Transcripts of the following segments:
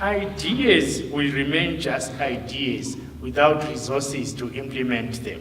ideas will remain just ideas without resources to implement them.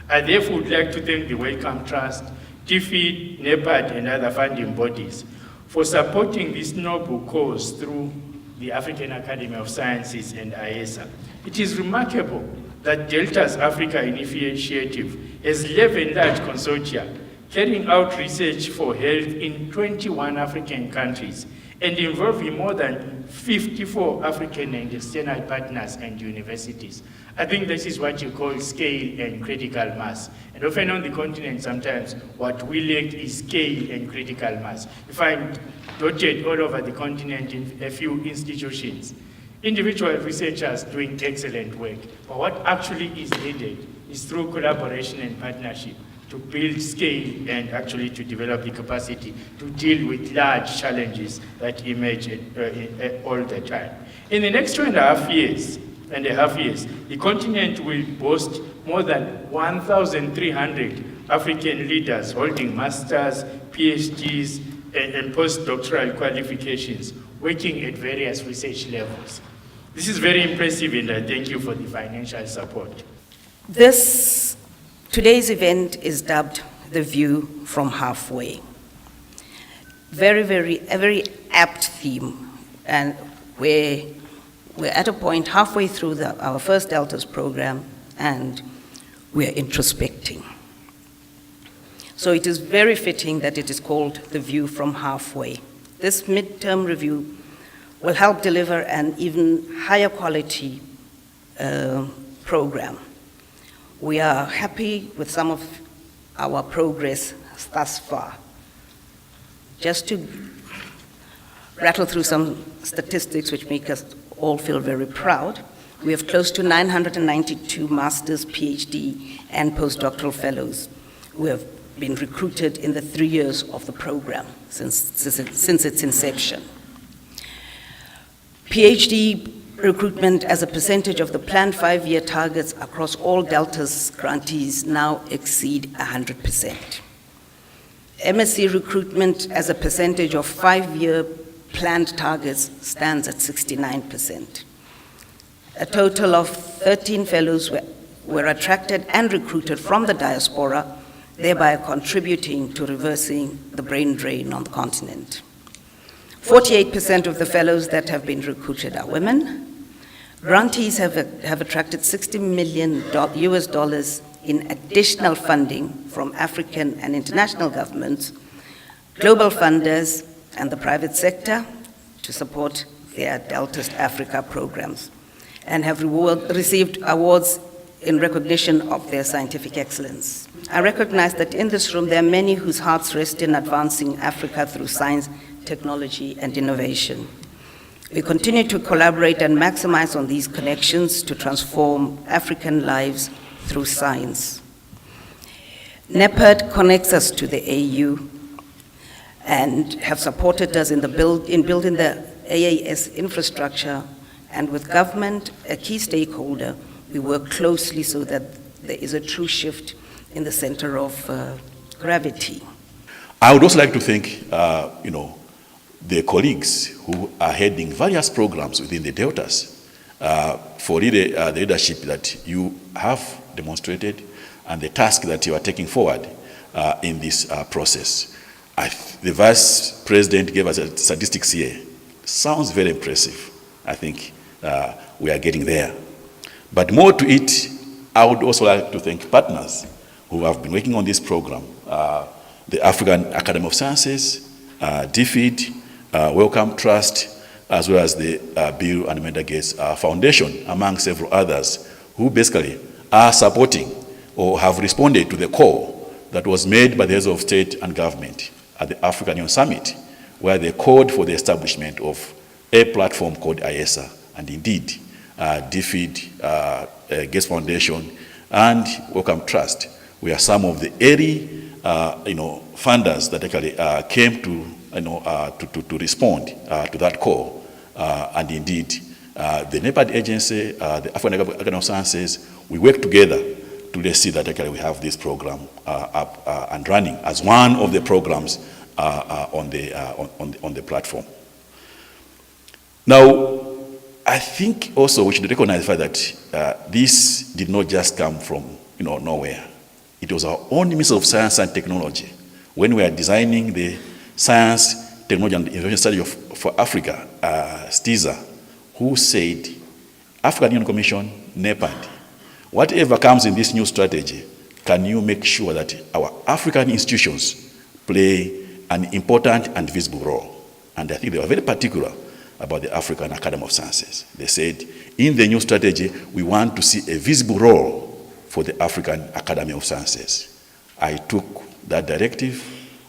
I therefore would like to thank the Wellcome Trust, TFID, NEPAD, and other funding bodies for supporting this noble cause through the African Academy of Sciences and IESA. It is remarkable that Delta's Africa Initiative has 11 large consortia carrying out research for health in 21 African countries and involving more than 54 African and external partners and universities. I think this is what you call scale and critical mass. And often on the continent sometimes, what we lack is scale and critical mass. You find dotted all over the continent in a few institutions, individual researchers doing excellent work. But what actually is needed is through collaboration and partnership to build scale and actually to develop the capacity to deal with large challenges that emerge all the time. In the next 2.5 years, the continent will boast more than 1,300 African leaders holding masters, PhDs, and postdoctoral qualifications, working at various research levels. This is very impressive, and I thank you for the financial support. Today's event is dubbed The View from Halfway. A very apt theme, and we're at a point halfway through our first Deltas program, and we're introspecting. So it is very fitting that it is called The View from Halfway. This midterm review will help deliver an even higher quality program. We are happy with some of our progress thus far. Just to rattle through some statistics which make us all feel very proud, we have close to 992 masters, PhD, and postdoctoral fellows who have been recruited in the 3 years of the program since its inception. PhD recruitment as a percentage of the planned 5-year targets across all Delta's grantees now exceed 100%. MSc recruitment as a percentage of 5-year planned targets stands at 69%. A total of 13 fellows were attracted and recruited from the diaspora, thereby contributing to reversing the brain drain on the continent. 48% of the fellows that have been recruited are women. Grantees have attracted $60 million in additional funding from African and international governments, global funders, and the private sector to support their Deltas Africa programs, and have received awards in recognition of their scientific excellence. I recognize that in this room there are many whose hearts rest in advancing Africa through science, technology, and innovation. We continue to collaborate and maximize on these connections to transform African lives through science. NEPAD connects us to the AU and have supported us in building the AAS infrastructure, and with government, a key stakeholder, we work closely so that there is a true shift in the center of gravity. I would also like to thank the colleagues who are heading various programs within the Deltas for the leadership that you have demonstrated and the task that you are taking forward in this process. The Vice President gave us a statistics here. Sounds very impressive. I think we are getting there. But more to it, I would also like to thank partners who have been working on this program. The African Academy of Sciences, TFID, Wellcome Trust, as well as the Bill and Melinda Gates Foundation, among several others, who basically are supporting or have responded to the call that was made by the heads of state and government at the African Union Summit, where they called for the establishment of a platform called IESA, and indeed, TFID, Gates Foundation, and Wellcome Trust were some of the early funders that actually came to respond to that call. And indeed, the NEPAD agency, the African Academy of Sciences, we work together to see that actually we have this program up and running as one of the programs on the platform. Now, I think also we should recognize the fact that this did not just come from nowhere. It was our own Ministry of Science and Technology when we are designing the Science, Technology and Innovation Strategy for Africa, STISA, who said, African Union Commission, NEPAD, whatever comes in this new strategy, can you make sure that our African institutions play an important and visible role? And I think they were very particular about the African Academy of Sciences. They said, in the new strategy, we want to see a visible role for the African Academy of Sciences. I took that directive,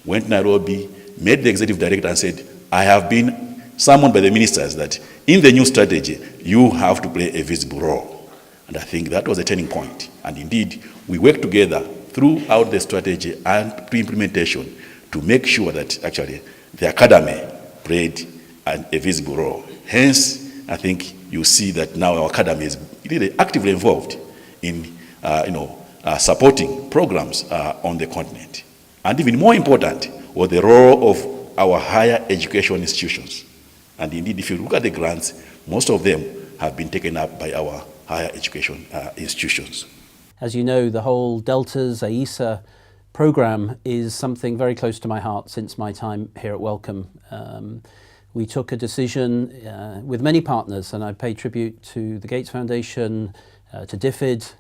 went to Nairobi, met the executive director and said, I have been summoned by the ministers that in the new strategy, you have to play a visible role. And I think that was a turning point. And indeed, we worked together throughout the strategy and to implementation to make sure that actually the academy played a visible role. Hence, I think you see that now our academy is really actively involved in supporting programs on the continent. And even more important was the role of our higher education institutions. And indeed, if you look at the grants, most of them have been taken up by our higher education institutions. As you know, the whole Deltas AISA program is something very close to my heart since my time here at Wellcome. We took a decision with many partners, and I pay tribute to the Gates Foundation, to DFID,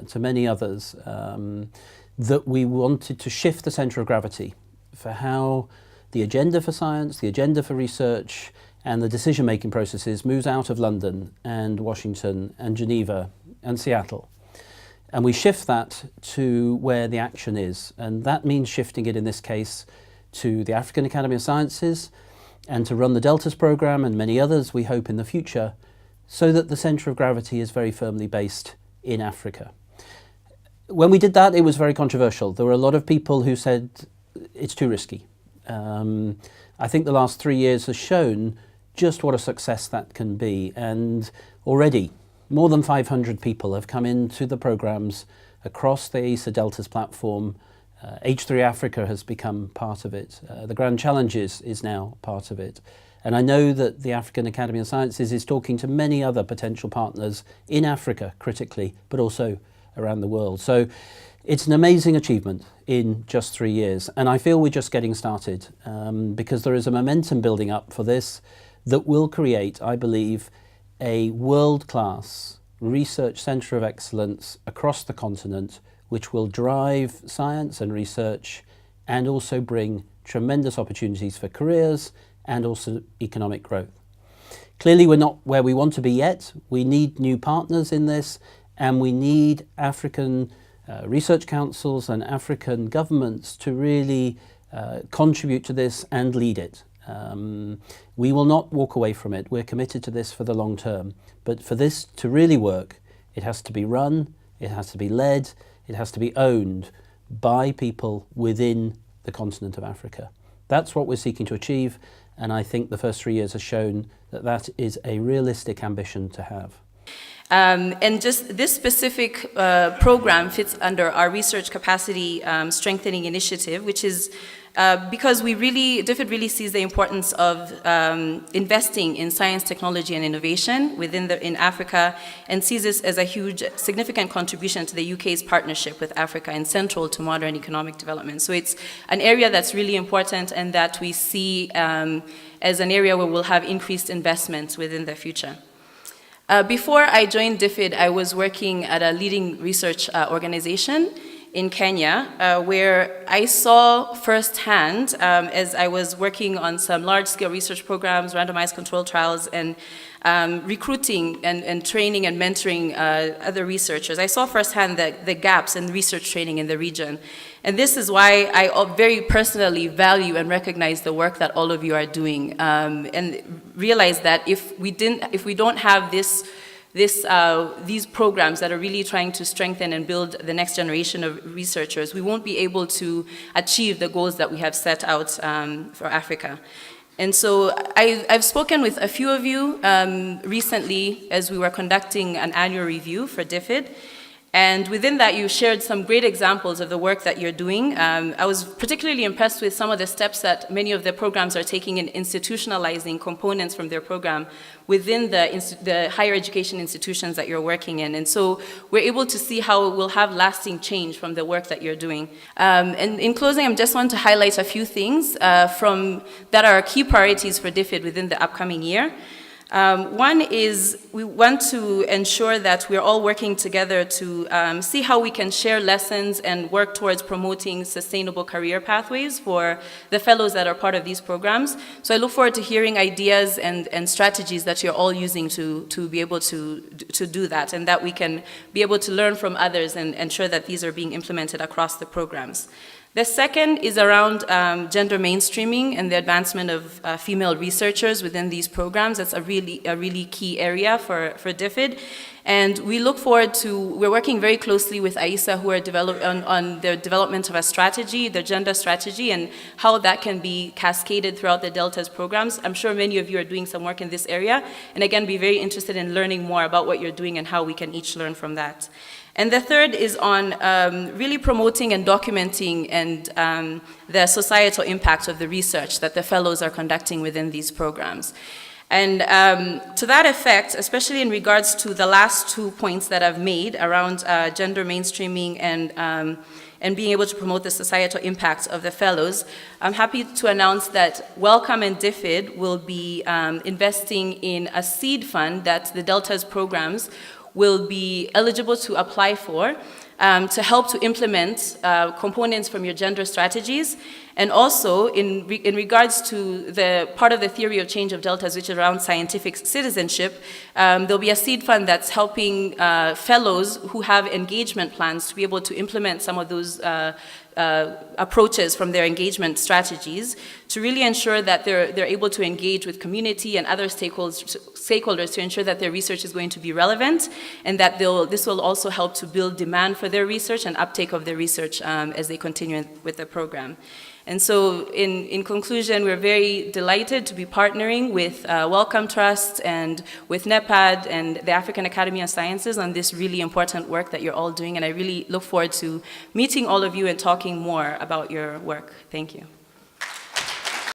to many others, that we wanted to shift the centre of gravity for how the agenda for science, the agenda for research, and the decision-making processes moves out of London and Washington and Geneva and Seattle. And we shift that to where the action is. And that means shifting it, in this case, to the African Academy of Sciences and to run the Deltas program and many others, we hope, in the future, so that the centre of gravity is very firmly based in Africa. When we did that, it was very controversial. There were a lot of people who said it's too risky. I think the last 3 years has shown just what a success that can be. And already, more than 500 people have come into the programs across the AISA Deltas platform. H3 Africa has become part of it. The Grand Challenges is now part of it. And I know that the African Academy of Sciences is talking to many other potential partners in Africa, critically, but also around the world. So it's an amazing achievement in just 3 years. And I feel we're just getting started because there is a momentum building up for this that will create, I believe, a world-class research centre of excellence across the continent, which will drive science and research and also bring tremendous opportunities for careers and also economic growth. Clearly, we're not where we want to be yet. We need new partners in this, and we need African research councils and African governments to really contribute to this and lead it. We will not walk away from it. We're committed to this for the long term. But for this to really work, it has to be run, it has to be led, it has to be owned by people within the continent of Africa. That's what we're seeking to achieve, and I think the first 3 years has shown that that is a realistic ambition to have. And just this specific program fits under our research capacity strengthening initiative, which is because DFID really sees the importance of investing in science, technology, and innovation in Africa, and sees this as a huge, significant contribution to the UK's partnership with Africa and central to modern economic development. So it's an area that's really important and that we see as an area where we'll have increased investments within the future. Before I joined DFID, I was working at a leading research organization in Kenya, where I saw firsthand, as I was working on some large-scale research programs, randomized controlled trials, and recruiting and training and mentoring other researchers, I saw firsthand the gaps in research training in the region. And this is why I very personally value and recognize the work that all of you are doing, and realize that if we don't have these programs that are really trying to strengthen and build the next generation of researchers, we won't be able to achieve the goals that we have set out for Africa. And so I've spoken with a few of you recently as we were conducting an annual review for DFID. And within that, you shared some great examples of the work that you're doing. I was particularly impressed with some of the steps that many of the programs are taking in institutionalizing components from their program within the higher education institutions that you're working in. And so we're able to see how it will have lasting change from the work that you're doing. And in closing, I just want to highlight a few things that are key priorities for DFID within the upcoming year. One is we want to ensure that we're all working together to see how we can share lessons and work towards promoting sustainable career pathways for the fellows that are part of these programs. So I look forward to hearing ideas and strategies that you're all using to be able to do that, and that we can be able to learn from others and ensure that these are being implemented across the programs. The second is around gender mainstreaming and the advancement of female researchers within these programs. That's a really key area for DFID. And we look forward to, we're working very closely with AISA, who are on the development of a strategy, the gender strategy, and how that can be cascaded throughout the Delta's programs. I'm sure many of you are doing some work in this area, and again, be very interested in learning more about what you're doing and how we can each learn from that. And the third is on really promoting and documenting and the societal impact of the research that the fellows are conducting within these programs. And to that effect, especially in regards to the last 2 points that I've made around gender mainstreaming and being able to promote the societal impact of the fellows, I'm happy to announce that Welcome and DFID will be investing in a seed fund that the Delta's programs will be eligible to apply for to help to implement components from your gender strategies. And also, in regards to the part of the theory of change of Deltas, which is around scientific citizenship, there'll be a seed fund that's helping fellows who have engagement plans to be able to implement some of those approaches from their engagement strategies to really ensure that they're able to engage with community and other stakeholders to ensure that their research is going to be relevant, and that this will also help to build demand for their research and uptake of their research as they continue with the program. And so in conclusion, we're very delighted to be partnering with Wellcome Trust and with NEPAD and the African Academy of Sciences on this really important work that you're all doing. And I really look forward to meeting all of you and talking more about your work. Thank you.